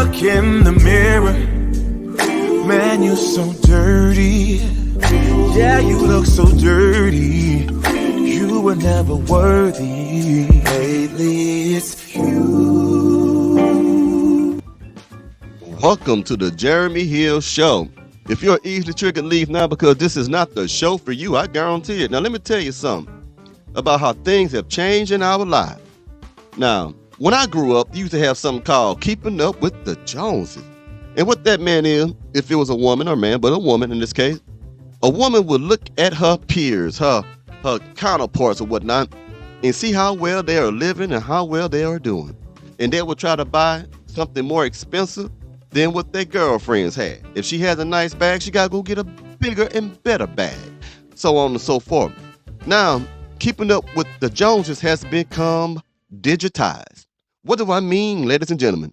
look in the mirror, man, you're so dirty. Yeah, you look so dirty. You were never worthy. Lately, it's you. Welcome to the Jeremy Hill Show. If you're easily triggered, leave now because this is not the show for you. I guarantee it. Now, let me tell you something about how things have changed in our lives. Now, when I grew up, you used to have something called Keeping Up with the Joneses. And what that meant is, if it was a woman or man, but a woman in this case, a woman would look at her peers, her counterparts or whatnot, and see how well they are living and how well they are doing. And they would try to buy something more expensive than what their girlfriends had. If she has a nice bag, she got to go get a bigger and better bag, so on and so forth. Now, keeping up with the Joneses has become digitized. What do I mean, ladies and gentlemen?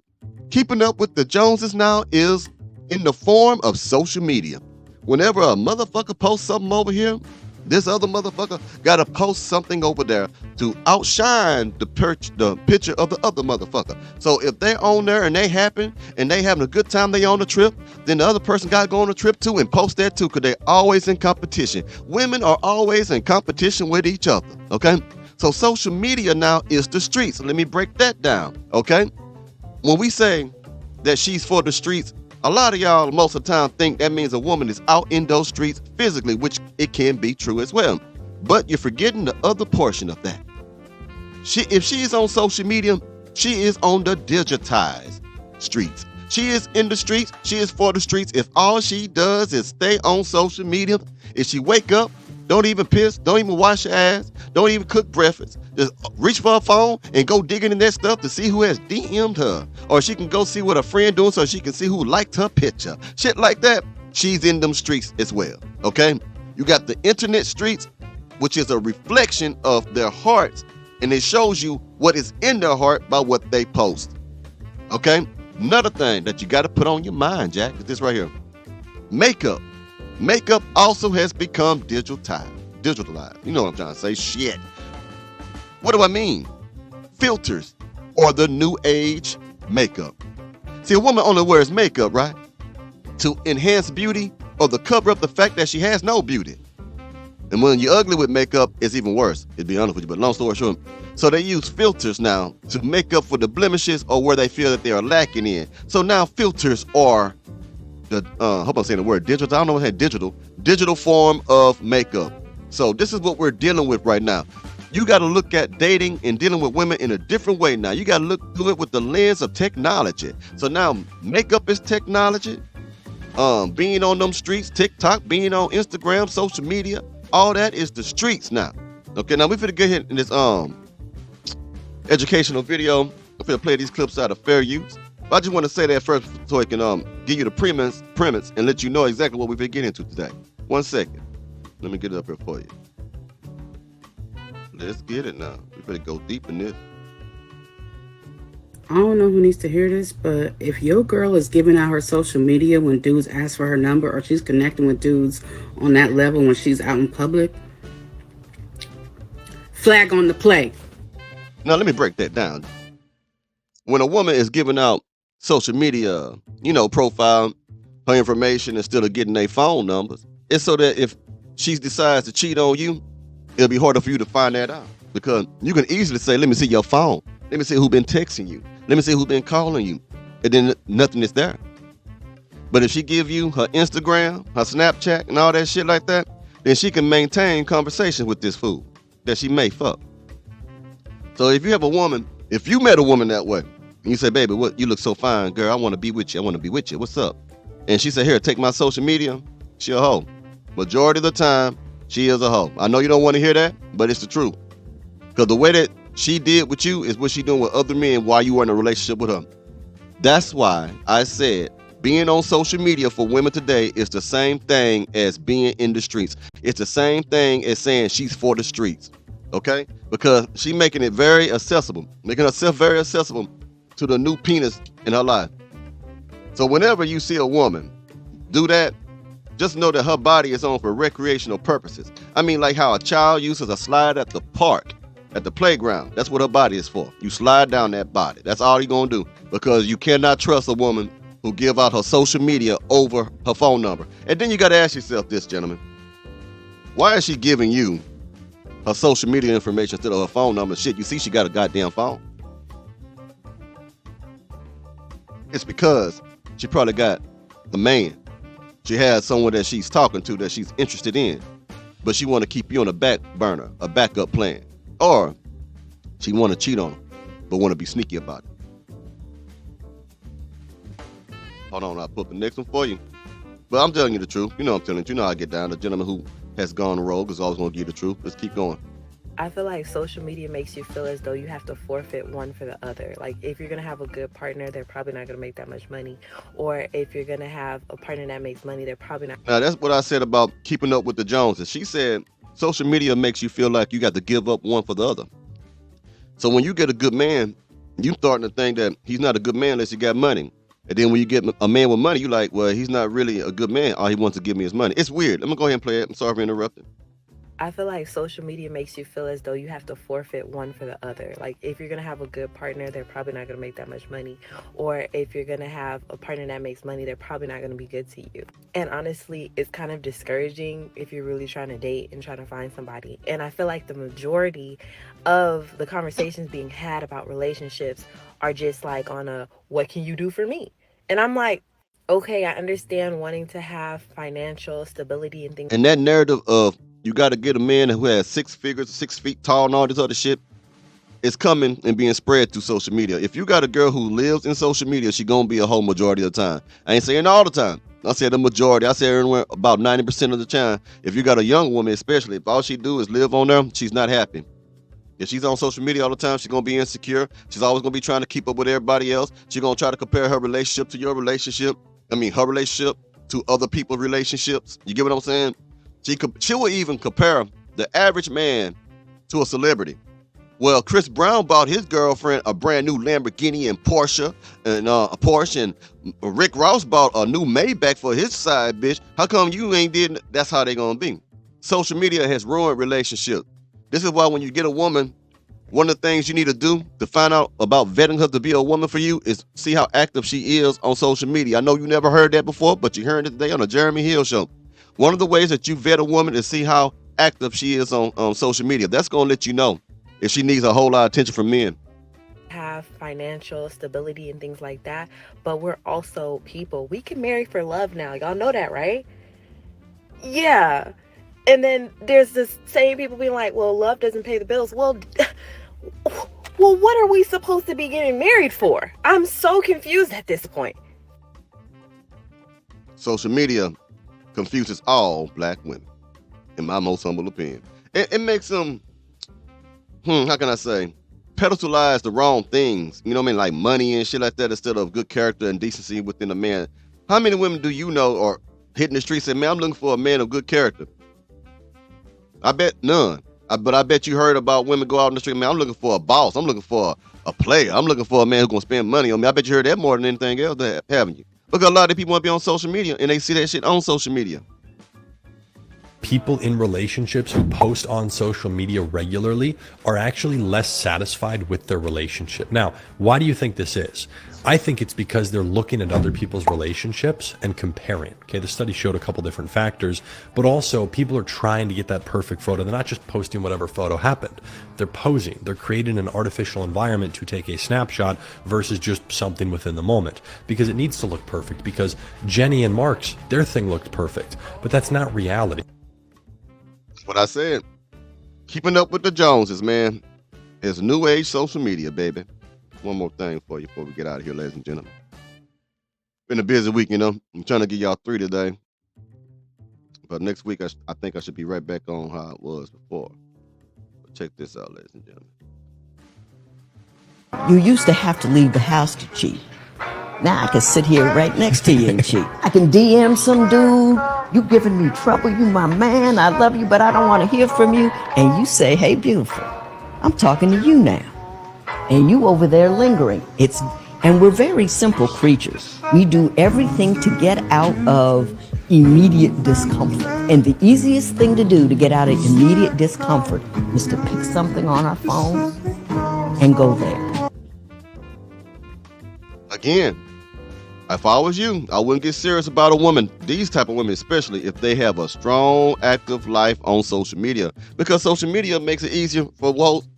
Keeping up with the Joneses now is in the form of social media. Whenever a motherfucker posts something over here, this other motherfucker got to post something over there to outshine the picture of the other motherfucker. So if they're on there and they happen and they having a good time, they on the trip, then the other person got to go on the trip too and post that too, because they're always in competition. Women are always in competition with each other, okay? So social media now is the streets. Let me break that down, okay? When we say that she's for the streets, a lot of y'all most of the time think that means a woman is out in those streets physically, which it can be true as well. But you're forgetting the other portion of that. If she is on social media, she is on the digitized streets. She is in the streets. She is for the streets. If all she does is stay on social media, if she wake up, don't even piss, don't even wash her ass, don't even cook breakfast, just reach for her phone and go digging in that stuff to see who has DM'd her. Or she can go see what a friend doing so she can see who liked her picture. Shit like that, she's in them streets as well, okay? You got the internet streets, which is a reflection of their hearts, and it shows you what is in their heart by what they post, okay? Another thing that you got to put on your mind, Jack, is this right here. Makeup. Makeup also has become digitalized. You know what I'm trying to say? Shit. What do I mean? Filters or the new age makeup. See, a woman only wears makeup, right? To enhance beauty or to cover up the fact that she has no beauty. And when you're ugly with makeup, it's even worse, to be honest with you. But long story short, so they use filters now to make up for the blemishes or where they feel that they are lacking in. So now filters are hope I'm saying the word digital. I don't know what had digital form of makeup. So this is what we're dealing with right now. You got to look at dating and dealing with women in a different way now. You got to look through it with the lens of technology. So now makeup is technology. Being on them streets, TikTok, being on Instagram, social media, all that is the streets now. Okay, now we finna get here in this educational video. I'm finna play these clips out of fair use. I just want to say that first so I can give you the premise and let you know exactly what we've been getting into today. 1 second. Let me get it up here for you. Let's get it now. We better go deep in this. I don't know who needs to hear this, but if your girl is giving out her social media when dudes ask for her number, or she's connecting with dudes on that level when she's out in public, flag on the play. Now let me break that down. When a woman is giving out social media, profile, her information instead of getting their phone numbers, it's so that if she decides to cheat on you, it'll be harder for you to find that out. Because you can easily say, let me see your phone. Let me see who's been texting you. Let me see who's been calling you. And then nothing is there. But if she give you her Instagram, her Snapchat, and all that shit like that, then she can maintain conversation with this fool that she may fuck. So if you have a woman, if you met a woman that way, and you say, baby, what, you look so fine, girl, I want to be with you. I want to be with you. What's up? And she said, here, take my social media. She a hoe. Majority of the time, she is a hoe. I know you don't want to hear that, but it's the truth. Because the way that she did with you is what she doing with other men while you were in a relationship with her. That's why I said being on social media for women today is the same thing as being in the streets. It's the same thing as saying she's for the streets. Okay? Because she making it very accessible, making herself very accessible to the new penis in her life. So whenever you see a woman do that, just know that her body is on for recreational purposes. I mean, like how a child uses a slide at the park, at the playground. That's what her body is for. You slide down that body. That's all you're going to do. because you cannot trust a woman who give out her social media over her phone number. And then you got to ask yourself this, gentlemen. Why is she giving you her social media information instead of her phone number? Shit, you see she got a goddamn phone. It's because she probably got a man. She has someone that she's talking to that she's interested in, but she want to keep you on a back burner, a backup plan. Or she want to cheat on him, but want to be sneaky about it. Hold on, I'll put the next one for you. But I'm telling you the truth. You know I'm telling you. You know how I get down. The gentleman who has gone rogue is always going to give you the truth. Let's keep going. I feel like social media makes you feel as though you have to forfeit one for the other. Like, if you're going to have a good partner, they're probably not going to make that much money. Or if you're going to have a partner that makes money, they're probably not. Now, that's what I said about keeping up with the Joneses. She said social media makes you feel like you got to give up one for the other. So when you get a good man, you starting to think that he's not a good man unless he got money. And then when you get a man with money, you like, well, he's not really a good man. All he wants to give me is money. It's weird. Let me go ahead and play it. I'm sorry for interrupting. I feel like social media makes you feel as though you have to forfeit one for the other. Like, if you're going to have a good partner, they're probably not going to make that much money. Or if you're going to have a partner that makes money, they're probably not going to be good to you. And honestly, it's kind of discouraging if you're really trying to date and trying to find somebody. And I feel like the majority of the conversations being had about relationships are just like on a, what can you do for me? And I'm like, okay, I understand wanting to have financial stability and things. And that narrative of you got to get a man who has 6 figures, 6 feet tall and all this other shit, it's coming and being spread through social media. If you got a girl who lives in social media, she gonna be a hoe majority of the time. I ain't saying all the time. I said the majority. I said about 90% of the time. If you got a young woman, especially, if all she do is live on there, she's not happy. If she's on social media all the time, she's going to be insecure. She's always going to be trying to keep up with everybody else. She's going to try to compare her relationship to your relationship. Her relationship to other people's relationships. You get what I'm saying? She will even compare the average man to a celebrity. Well, Chris Brown bought his girlfriend a brand new Lamborghini and Porsche, and Rick Ross bought a new Maybach for his side bitch. How come you ain't did? That's how they going to be. Social media has ruined relationships. This is why when you get a woman, one of the things you need to do to find out about vetting her to be a woman for you is see how active she is on social media. I know you never heard that before, but you're hearing it today on the Jeremy Hill Show. One of the ways that you vet a woman is see how active she is on social media. That's going to let you know if she needs a whole lot of attention from men. Have financial stability and things like that, but we're also people. We can marry for love now. Y'all know that, right? Yeah. And then there's this same people being like, well, love doesn't pay the bills. Well, what are we supposed to be getting married for? I'm so confused at this point. Social media confuses all black women, in my most humble opinion. It makes them, how can I say, pedestalize the wrong things. You know what I mean? Like money and shit like that instead of good character and decency within a man. How many women do you know are hitting the streets and say, man, I'm looking for a man of good character? I bet none. But I bet you heard about women go out in the street, man, I'm looking for a boss. I'm looking for a player. I'm looking for a man who's going to spend money on me. I bet you heard that more than anything else, haven't you? Because a lot of people want to be on social media and they see that shit on social media. People in relationships who post on social media regularly are actually less satisfied with their relationship. Now, why do you think this is? I think it's because they're looking at other people's relationships and comparing. Okay, the study showed a couple different factors, but also people are trying to get that perfect photo. They're not just posting whatever photo happened. They're posing. They're creating an artificial environment to take a snapshot versus just something within the moment, because it needs to look perfect. Because Jenny and Mark's, their thing looked perfect, but that's not reality. That's what I said. Keeping up with the Joneses, man. It's new age social media, baby. One more thing for you before we get out of here, ladies and gentlemen. Been a busy week, you know. I'm trying to give y'all 3 today. But next week, I think I should be right back on how it was before. But check this out, ladies and gentlemen. You used to have to leave the house to cheat. Now I can sit here right next to you and cheat. I can DM some dude. You giving me trouble. You my man. I love you, but I don't want to hear from you. And you say, hey, beautiful, I'm talking to you now. And you over there lingering. And we're very simple creatures. We do everything to get out of immediate discomfort. And the easiest thing to do to get out of immediate discomfort is to pick something on our phone and go there. again, if I was you, I wouldn't get serious about a woman, these type of women especially, if they have a strong, active life on social media. Because social media makes it easier for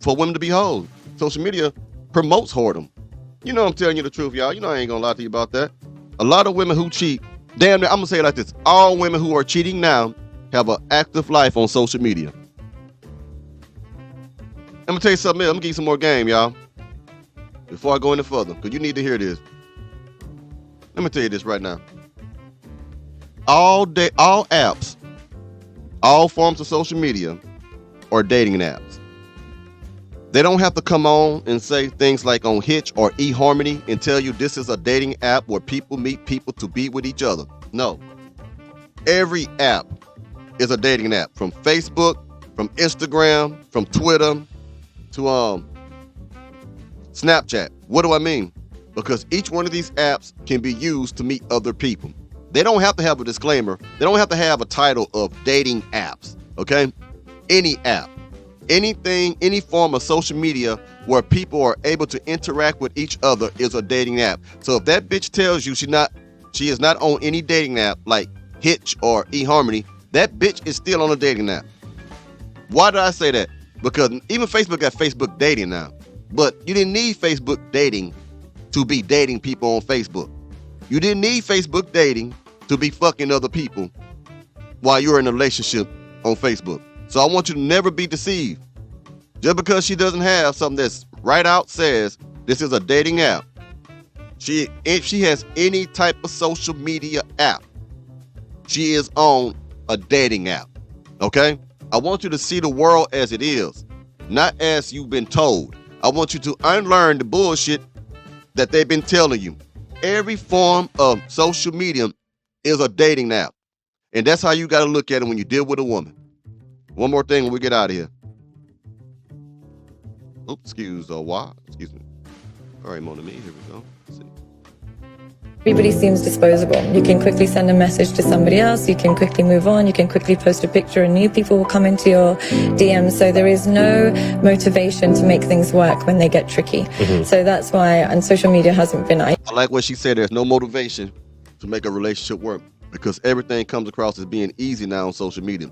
women to be hoes. Social media promotes whoredom. You know I'm telling you the truth, y'all. You know I ain't gonna lie to you about that. A lot of women who cheat, damn near, I'm gonna say it like this. All women who are cheating now have an active life on social media. I'm gonna tell you something else. I'm gonna give you some more game, y'all. Before I go any further, because you need to hear this. Let me tell you this right now. All apps, all forms of social media are dating apps. They don't have to come on and say things like on Hitch or eHarmony and tell you this is a dating app where people meet people to be with each other. No. Every app is a dating app, from Facebook, from Instagram, from Twitter, to Snapchat. What do I mean? Because each one of these apps can be used to meet other people. They don't have to have a disclaimer. They don't have to have a title of dating apps, okay? Any app, anything, any form of social media where people are able to interact with each other is a dating app. So if that bitch tells you she is not on any dating app like Hitch or eHarmony, that bitch is still on a dating app. Why did I say that? Because even Facebook got Facebook dating now. But you didn't need Facebook dating to be dating people on Facebook. You didn't need Facebook dating to be fucking other people while you're in a relationship on Facebook. So I want you to never be deceived. Just because she doesn't have something that's right out says this is a dating app. If she has any type of social media app, she is on a dating app. Okay? I want you to see the world as it is, not as you've been told. I want you to unlearn the bullshit that they've been telling you. Every form of social media is a dating app. And that's how you got to look at it when you deal with a woman. One more thing when we get out of here. Oops, excuse me. All right, Mona Me, here we go. Let's see. Everybody seems disposable. You can quickly send a message to somebody else, you can quickly move on, you can quickly post a picture and new people will come into your DMs. So there is no motivation to make things work when they get tricky. So that's why, and social media hasn't been... I like what she said, there's no motivation to make a relationship work because everything comes across as being easy now on social media.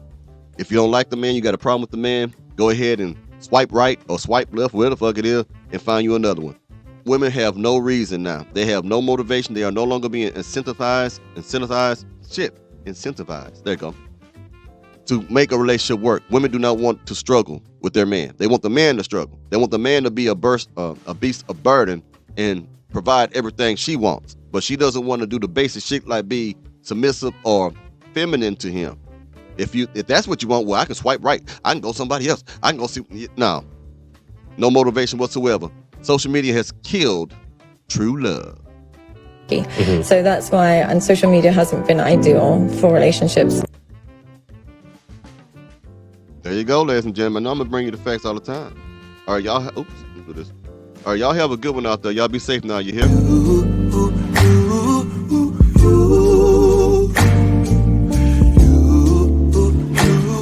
If you don't like the man, you got a problem with the man, go ahead and swipe right or swipe left, whatever the fuck it is, and find you another one. Women have no reason now. They have no motivation. They are no longer being incentivized. There you go. To make a relationship work. Women do not want to struggle with their man. They want the man to struggle. They want the man to be a beast of burden and provide everything she wants. But she doesn't want to do the basic shit like be submissive or feminine to him. If that's what you want, well, I can swipe right. I can go somebody else. I can go see. No motivation whatsoever. Social media has killed true love. So that's why, and social media hasn't been ideal for relationships. There you go, ladies and gentlemen. I'm gonna bring you the facts all the time. All right, y'all. Oops, let me do this. All right, y'all have a good one out there. Y'all be safe now. You hear?